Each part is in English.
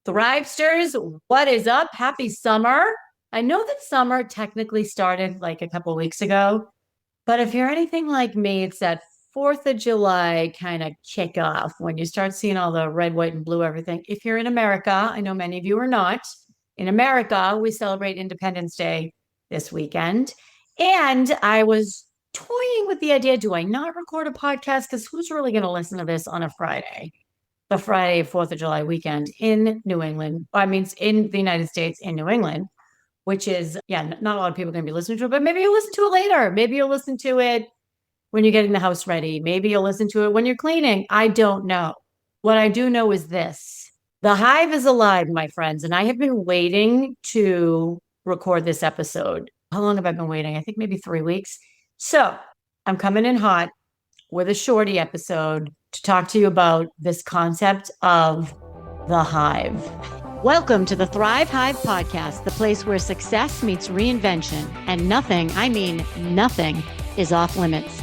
Thrivesters, what is up? Happy summer. I know that summer technically started like a couple of weeks ago, but if you're anything like me, it's that 4th of July kind of kickoff when you start seeing all the red, white, and blue everything. If you're in America, I know many of you are not. In America, we celebrate Independence Day this weekend. And I was toying with the idea, do I not record a podcast? Because who's really going to listen to this on a Friday? The Friday 4th of July weekend in New England. I mean, in the United States, in New England, which is, not a lot of people are going to be listening to it, but maybe you'll listen to it later. Maybe you'll listen to it when you're getting the house ready. Maybe you'll listen to it when you're cleaning. I don't know. What I do know is this. The Hive is alive, my friends, and I have been waiting to record this episode. How long have I been waiting? I think maybe 3 weeks. So I'm coming in hot with a shorty episode to talk to you about this concept of the hive. Welcome to the Thrive Hive podcast, the place where success meets reinvention and nothing, I mean nothing, is off limits.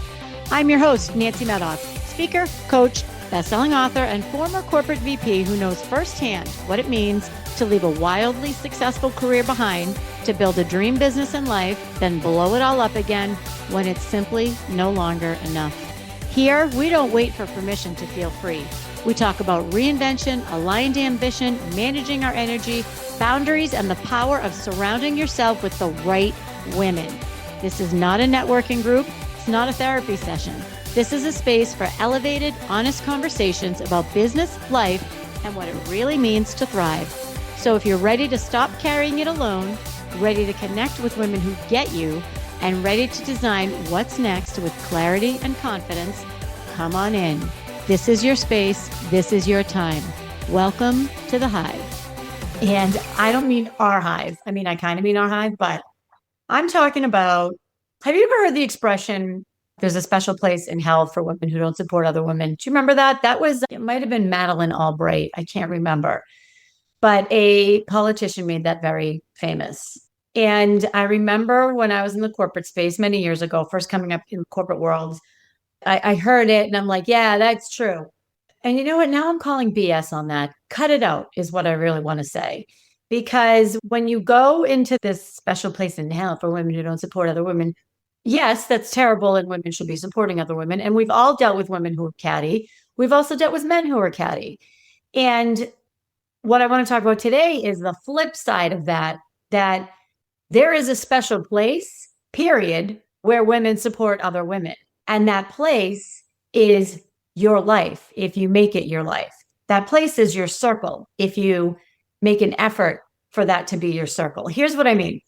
I'm your host, Nancy Medoff, speaker, coach, best-selling author, and former corporate VP who knows firsthand what it means to leave a wildly successful career behind, to build a dream business and life, then blow it all up again when it's simply no longer enough. Here, we don't wait for permission to feel free. We talk about reinvention, aligned ambition, managing our energy, boundaries, and the power of surrounding yourself with the right women. This is not a networking group. It's not a therapy session. This is a space for elevated, honest conversations about business, life, and what it really means to thrive. So if you're ready to stop carrying it alone, ready to connect with women who get you, and ready to design what's next with clarity and confidence, come on in. This is your space. This is your time. Welcome to the Hive. And I don't mean our hive. I mean, I kind of mean our hive, but I'm talking about, have you ever heard the expression, there's a special place in hell for women who don't support other women? Do you remember that? It might have been Madeleine Albright. I can't remember. But a politician made that very famous. And I remember when I was in the corporate space many years ago, first coming up in the corporate world, I heard it and I'm like, yeah, that's true. And you know what? Now I'm calling BS on that. Cut it out is what I really want to say. Because when you go into this special place in hell for women who don't support other women, yes, that's terrible and women should be supporting other women. And we've all dealt with women who are catty. We've also dealt with men who are catty. And what I want to talk about today is the flip side of that there is a special place, period, where women support other women. And that place is your life, if you make it your life. That place is your circle, if you make an effort for that to be your circle. Here's what I mean.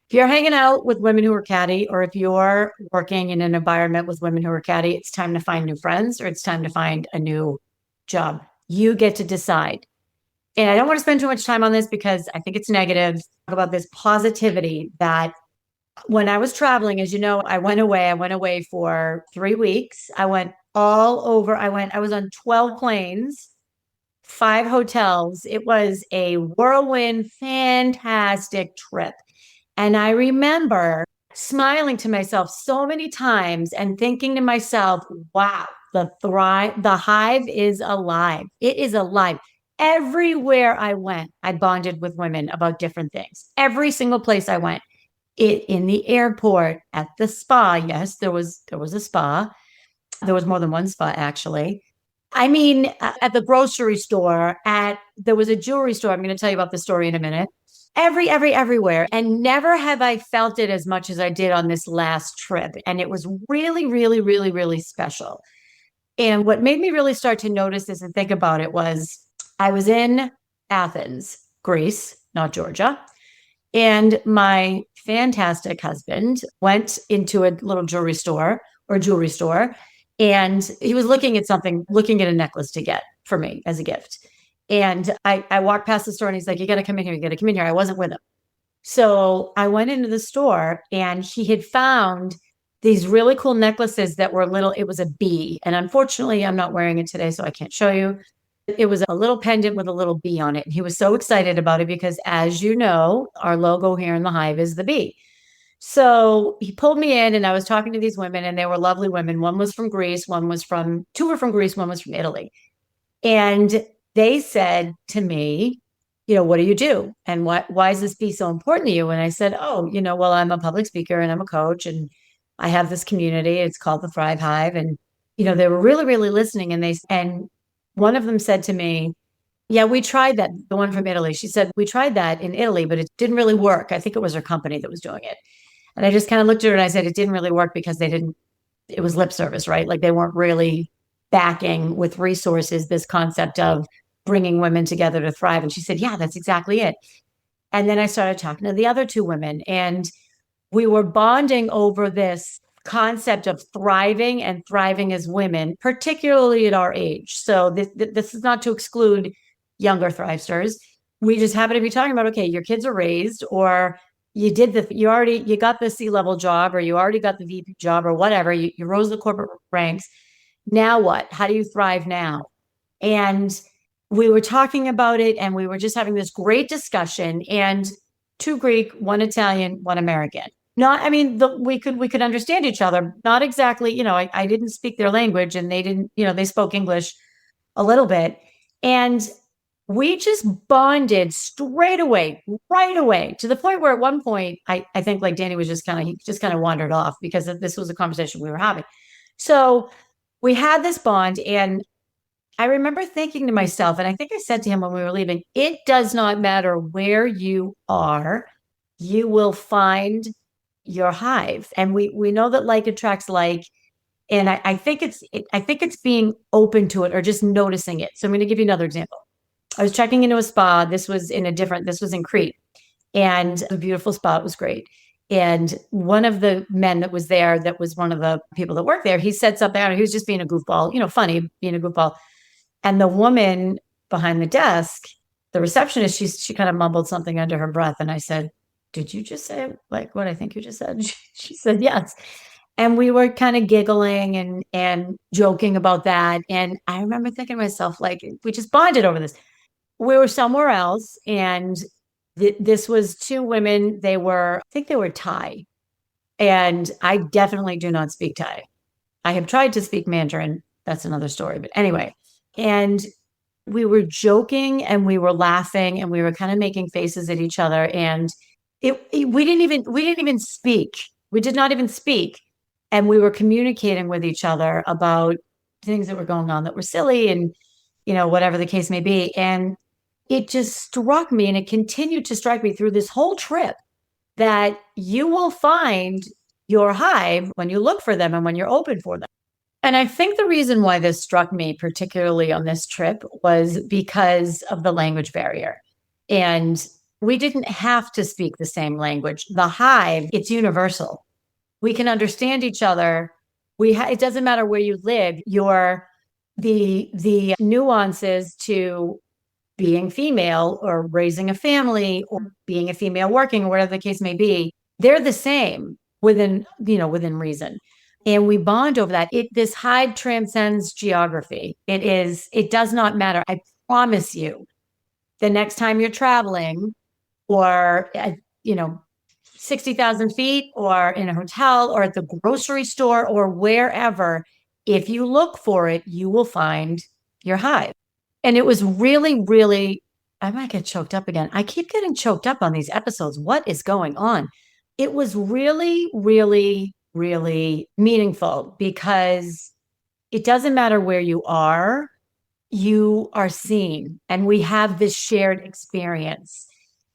If you're hanging out with women who are catty, or if you're working in an environment with women who are catty, it's time to find new friends or it's time to find a new job. You get to decide. And I don't want to spend too much time on this because I think it's negative. Talk about this positivity that when I was traveling, as you know, I went away for 3 weeks. I went all over. I was on 12 planes, 5 hotels. It was a whirlwind, fantastic trip. And I remember smiling to myself so many times and thinking to myself, wow, the hive is alive. It is alive. Everywhere I went, I bonded with women about different things. Every single place I went, in the airport, at the spa. Yes, there was a spa. There was more than one spa, actually. I mean, at the grocery store, there was a jewelry store. I'm going to tell you about the story in a minute. Everywhere. And never have I felt it as much as I did on this last trip. And it was really, really, really, really special. And what made me really start to notice this and think about it was I was in Athens, Greece, not Georgia. And my fantastic husband went into a little jewelry store, and he was looking at a necklace to get for me as a gift. And I walked past the store and he's like, you got to come in here. You got to come in here. I wasn't with him. So I went into the store and he had found these really cool necklaces that were it was a bee. And unfortunately, I'm not wearing it today, so I can't show you. It was a little pendant with a little bee on it. And he was so excited about it because, as you know, our logo here in the Hive is the bee. So he pulled me in and I was talking to these women and they were lovely women. One was from Greece, two were from Greece, one was from Italy. And they said to me, what do you do? And why is this piece so important to you? And I said, oh, well, I'm a public speaker and I'm a coach and I have this community. It's called the Thrive Hive. And, they were really, really listening. And one of them said to me, yeah, we tried that. The one from Italy, she said, we tried that in Italy, but it didn't really work. I think it was her company that was doing it. And I just kind of looked at her and I said, it didn't really work because it was lip service, right? Like they weren't really backing with resources this concept of bringing women together to thrive. And she said, yeah, that's exactly it. And then I started talking to the other two women, and we were bonding over this concept of thriving and thriving as women, particularly at our age. So this is not to exclude younger Thrivesters. We just happen to be talking about, okay, your kids are raised, or you got the C-level job, or you already got the VP job, or whatever. You rose the corporate ranks. Now what? How do you thrive now? And we were talking about it, and we were just having this great discussion. And two Greek, one Italian, one American. Not, I mean, we could understand each other. Not exactly, I didn't speak their language, and they didn't, they spoke English a little bit. And we just bonded straight away, right away, to the point where at one point, I think like Danny was just kind of wandered off because this was a conversation we were having. So we had this bond, and I remember thinking to myself, and I think I said to him when we were leaving, it does not matter where you are, you will find your hive. And we know that like attracts like, and I think it's being open to it or just noticing it. So I'm going to give you another example. I was checking into a spa. This was in Crete, and a beautiful spa. It was great. And one of the men that was there, that was one of the people that worked there, he said something. He was just being a goofball, funny, being a goofball. And the woman behind the desk, the receptionist, she kind of mumbled something under her breath. And I said, did you just say like what I think you just said? She said, yes. And we were kind of giggling and joking about that. And I remember thinking to myself, like, we just bonded over this. We were somewhere else, and this was two women. I think they were Thai. And I definitely do not speak Thai. I have tried to speak Mandarin. That's another story. But anyway, and we were joking and we were laughing and we were kind of making faces at each other. And we didn't even speak. We did not even speak. And we were communicating with each other about things that were going on that were silly and, whatever the case may be. And it just struck me, and it continued to strike me through this whole trip, that you will find your hive when you look for them and when you're open for them. And I think the reason why this struck me particularly on this trip was because of the language barrier. And we didn't have to speak the same language. The hive, it's universal. We can understand each other. It doesn't matter where you live. The nuances to being female or raising a family or being a female working or whatever the case may be, they're the same within reason. And we bond over that. This hive transcends geography. It does not matter. I promise you, the next time you're traveling or, 60,000 feet or in a hotel or at the grocery store or wherever, if you look for it, you will find your hive. And it was really, really, I might get choked up again. I keep getting choked up on these episodes. What is going on? It was really, really, really meaningful because it doesn't matter where you are seen, and we have this shared experience.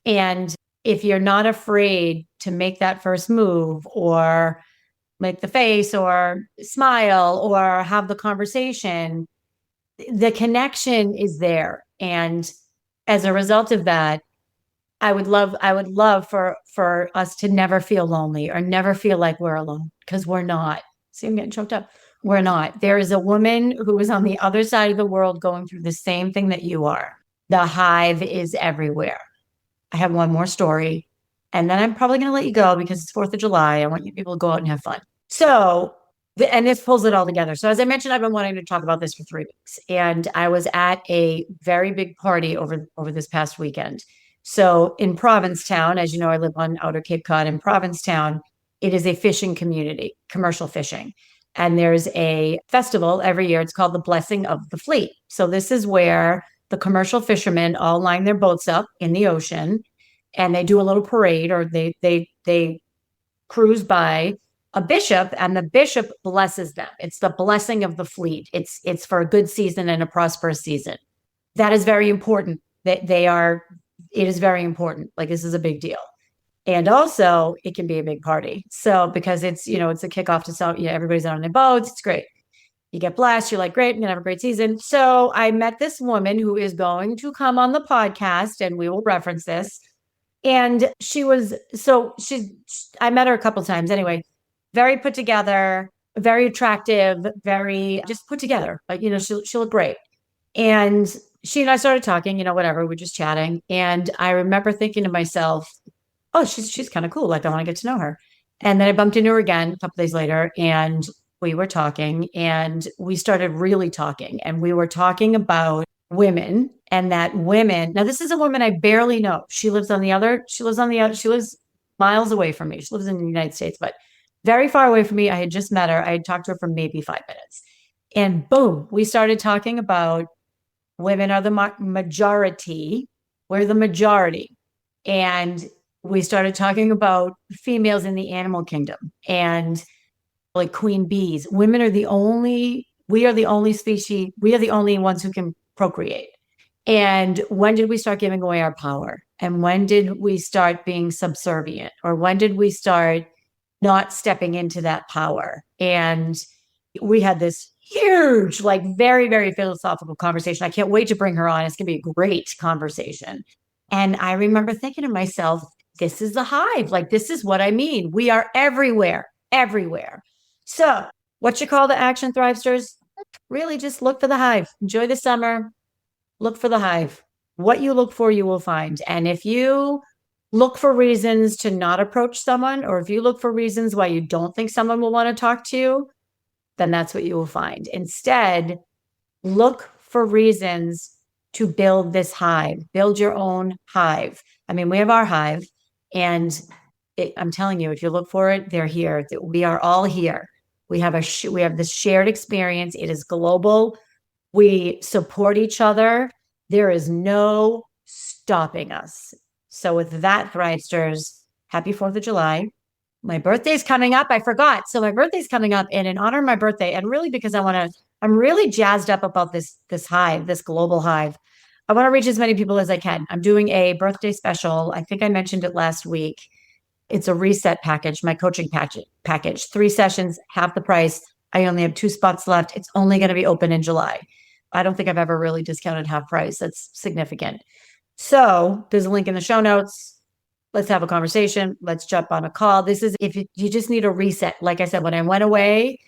And if you're not afraid to make that first move or make the face or smile or have the conversation, the connection is there. And as a result of that, I would love for us to never feel lonely or never feel like we're alone, because we're not. See, I'm getting choked up. We're not. There is a woman who is on the other side of the world going through the same thing that you are. The hive is everywhere. I have one more story, and then I'm probably going to let you go because it's 4th of July. I want you people to go out and have fun. So, and this pulls it all together. So as I mentioned, I've been wanting to talk about this for 3 weeks, and I was at a very big party over this past weekend. So in Provincetown, as you know, I live on Outer Cape Cod. In Provincetown, it is a fishing community, commercial fishing. And there's a festival every year. It's called the Blessing of the Fleet. So this is where the commercial fishermen all line their boats up in the ocean, and they do a little parade, or they cruise by a bishop, and the bishop blesses them. It's the blessing of the fleet. It's for a good season and a prosperous season. That is very important. It is very important. Like, this is a big deal. And also it can be a big party. So because it's a kickoff to everybody's out on their boats. It's great. You get blessed. You're like, great, I'm gonna have a great season. So I met this woman who is going to come on the podcast, and we will reference this. And I met her a couple times anyway, very put together, very attractive, very just put together. Like, she looked great. And she and I started talking, whatever, we're just chatting. And I remember thinking to myself, oh, she's kind of cool. Like, I want to get to know her. And then I bumped into her again a couple days later, and we were talking, and we started really talking. And we were talking about women, and that women, now this is a woman I barely know. She lives miles away from me. She lives in the United States, but very far away from me. I had just met her. I had talked to her for maybe 5 minutes. And boom, we started talking about women are the majority. We're the majority. And we started talking about females in the animal kingdom, and like queen bees. We are the only species. We are the only ones who can procreate. And when did we start giving away our power? And when did we start being subservient? Or when did we start not stepping into that power? And we had this huge, like very, very philosophical conversation. I can't wait to bring her on. It's going to be a great conversation. And I remember thinking to myself, this is the hive. Like, this is what I mean. We are everywhere, everywhere. So what you call the action, Thrivesters? Really just look for the hive. Enjoy the summer. Look for the hive. What you look for, you will find. And if you look for reasons to not approach someone, or if you look for reasons why you don't think someone will want to talk to you, then that's what you will find. Instead, look for reasons to build this hive. Build your own hive. I mean, we have our hive, and I'm telling you, if you look for it, they're here. We are all here. We have this shared experience. It is global. We support each other. There is no stopping us. So with that, Thrivesters, happy 4th of July. My birthday's coming up. I forgot. So my birthday's coming up, and in honor of my birthday, and really because I'm really jazzed up about this hive, this global hive. I want to reach as many people as I can. I'm doing a birthday special. I think I mentioned it last week. It's a reset package, my coaching package, 3 sessions, half the price. I only have 2 spots left. It's only going to be open in July. I don't think I've ever really discounted half price. That's significant. So there's a link in the show notes. Let's have a conversation. Let's jump on a call. This is if you just need a reset. Like I said, when I went away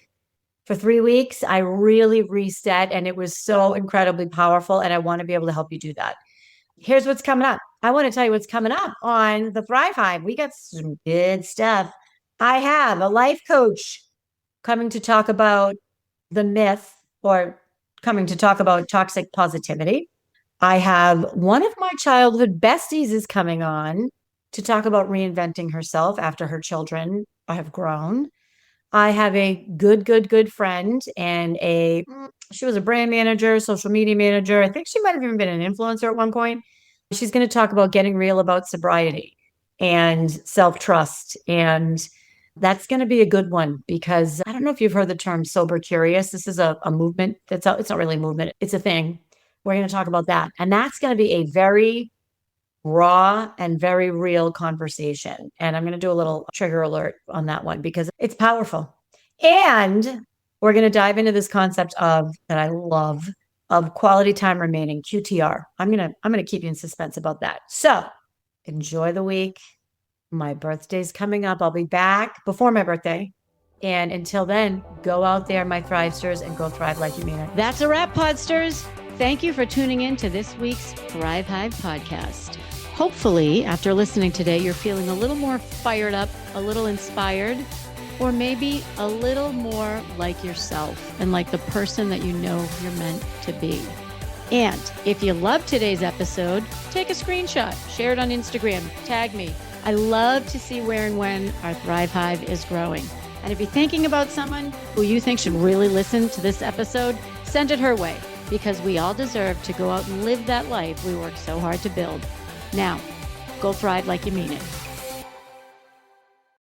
for 3 weeks, I really reset, and it was so incredibly powerful. And I want to be able to help you do that. Here's what's coming up. I want to tell you what's coming up on the Thrive Hive. We got some good stuff. I have a life coach coming to talk about the myth, or coming to talk about toxic positivity. I have one of my childhood besties is coming on to talk about reinventing herself after her children have grown. I have a good friend, and she was a brand manager, social media manager. I think she might have even been an influencer at one point. She's going to talk about getting real about sobriety and self-trust. And that's going to be a good one, because I don't know if you've heard the term sober curious. This is a movement it's not really a movement. It's a thing. We're going to talk about that. And that's going to be a very raw and very real conversation. And I'm going to do a little trigger alert on that one, because it's powerful. And we're going to dive into this concept that I love, of quality time remaining, QTR. I'm going to keep you in suspense about that. So enjoy the week. My birthday's coming up. I'll be back before my birthday. And until then, go out there, my Thrivesters, and go thrive like you mean it. That's a wrap, Podsters. Thank you for tuning in to this week's Thrive Hive podcast. Hopefully, after listening today, you're feeling a little more fired up, a little inspired, or maybe a little more like yourself and like the person that you know you're meant to be. And if you loved today's episode, take a screenshot, share it on Instagram, tag me. I love to see where and when our Thrive Hive is growing. And if you're thinking about someone who you think should really listen to this episode, send it her way. because we all deserve to go out and live that life we work so hard to build. Now, go thrive like you mean it.